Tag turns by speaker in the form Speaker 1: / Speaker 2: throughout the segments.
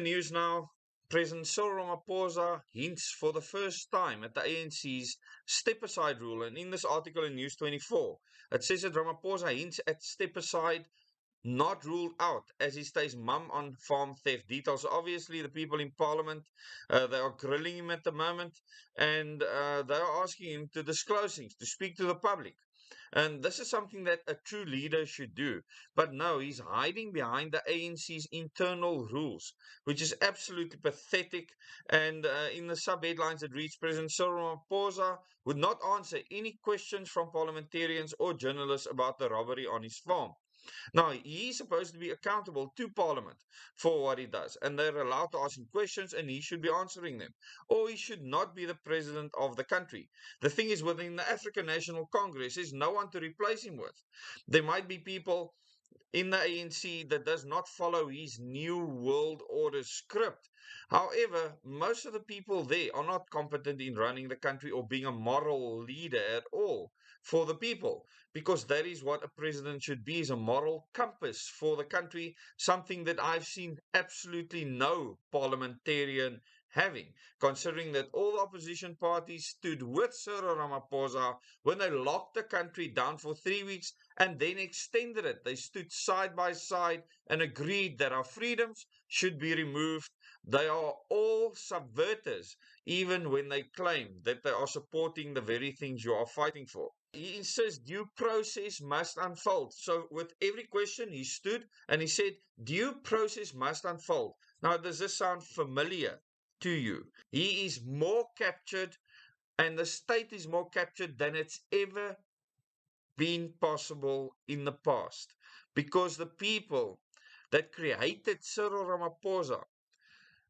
Speaker 1: News now. President Cyril Ramaphosa hints for the first time at the ANC's step-aside rule. And in this article in News 24, it says that Ramaphosa hints at step-aside not ruled out as he stays mum on farm theft details. Obviously, the people in Parliament, they are grilling him at the moment, and they are asking him to disclose things, to speak to the public. And this is something that a true leader should do. But no, he's hiding behind the ANC's internal rules, which is absolutely pathetic. And in the sub-headlines that reads, President Cyril Ramaphosa would not answer any questions from parliamentarians or journalists about the robbery on his farm. Now, he's supposed to be accountable to Parliament for what he does, and they're allowed to ask him questions, and he should be answering them. Or he should not be the president of the country. The thing is, within the African National Congress, there's no one to replace him with. There might be people in the ANC that does not follow his new world order script. However, most of the people there are not competent in running the country or being a moral leader at all for the people, because that is what a president should be, is a moral compass for the country, something that I've seen absolutely no parliamentarian having, considering that all the opposition parties stood with Cyril Ramaphosa when they locked the country down for 3 weeks and then extended it. They stood side by side and agreed that our freedoms should be removed. They are all subverters, even when they claim that they are supporting the very things you are fighting for. He insists due process must unfold. So with every question he stood and he said, due process must unfold. Now, does this sound familiar to you? He is more captured, and the state is more captured than it's ever been possible in the past, because the people that created Cyril Ramaphosa,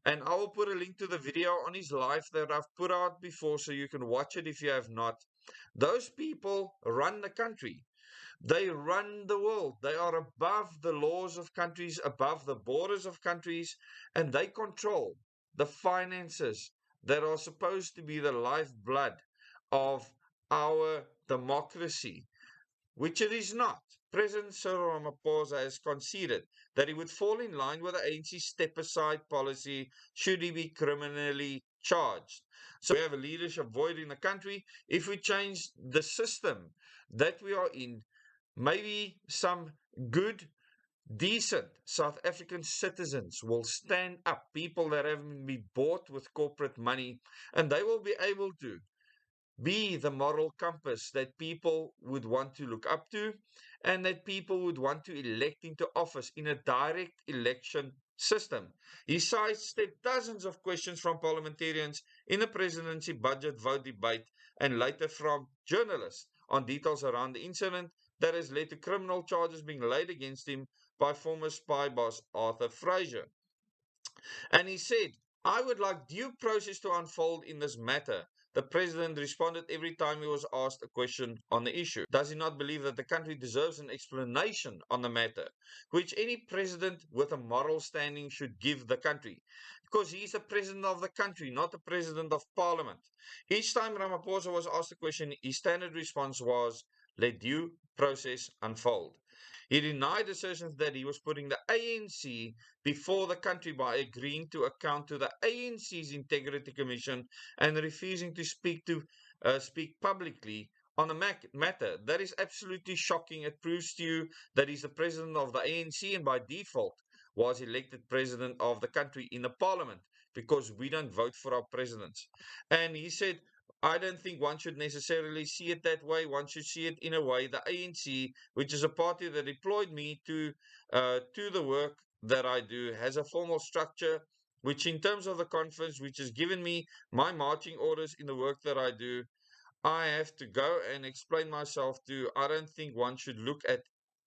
Speaker 1: and I will put a link to the video on his life that I've put out before so you can watch it if you have not. Those people run the country. They run the world. They are above the laws of countries, above the borders of countries, and they control the finances that are supposed to be the lifeblood of our democracy, which it is not. President Cyril Ramaphosa has conceded that he would fall in line with the ANC step-aside policy should he be criminally charged. So we have a leadership void in the country. If we change the system that we are in, maybe some good, decent South African citizens will stand up, people that haven't been bought with corporate money, and they will be able to be the moral compass that people would want to look up to and that people would want to elect into office in a direct election system. He sidestepped dozens of questions from parliamentarians in the presidency budget vote debate and later from journalists on details around the incident that has led to criminal charges being laid against him by former spy boss Arthur Fraser. And he said, I would like due process to unfold in this matter. The president responded every time he was asked a question on the issue. Does he not believe that the country deserves an explanation on the matter, which any president with a moral standing should give the country? Because he is the president of the country, not the president of parliament. Each time Ramaphosa was asked a question, his standard response was, let due process unfold. He denied assertions that he was putting the ANC before the country by agreeing to account to the ANC's Integrity Commission and refusing to speak publicly on the matter. That is absolutely shocking. It proves to you that he's the president of the ANC and by default was elected president of the country in the parliament, because we don't vote for our presidents. And he said, I don't think one should necessarily see it that way. One should see it in a way the ANC, which is a party that deployed me to the work that I do, has a formal structure, which in terms of the conference, which has given me my marching orders in the work that I do, I have to go and explain myself to. I don't think one should look at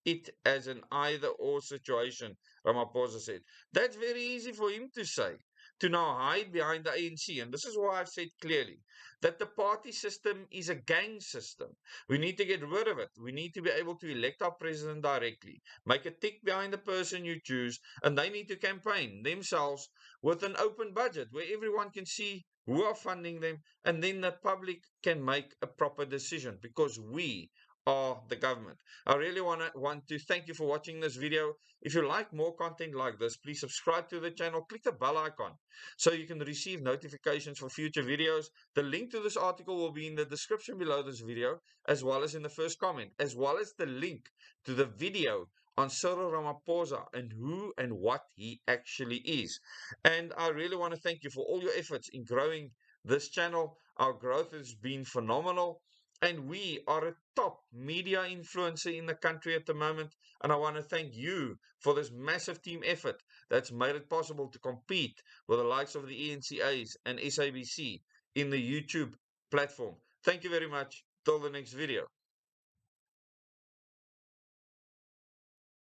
Speaker 1: it as an either or situation, Ramaphosa said. That's very easy for him to say, to now hide behind the ANC. And this is why I've said clearly that the party system is a gang system. We need to get rid of it. We need to be able to elect our president directly, make a tick behind the person you choose, and they need to campaign themselves with an open budget where everyone can see who are funding them, and then the public can make a proper decision, because we are the government. I really want to thank you for watching this video. If you like more content like this, please subscribe to the channel, click the bell icon so you can receive notifications for future videos. The link to this article will be in the description below this video, as well as in the first comment, as well as the link to the video on Cyril Ramaphosa and who and what he actually is. And I really want to thank you for all your efforts in growing this channel. Our growth has been phenomenal, and we are a top media influencer in the country at the moment. And I want to thank you for this massive team effort that's made it possible to compete with the likes of the ENCAs and SABC in the YouTube platform. Thank you very much. Till the next video.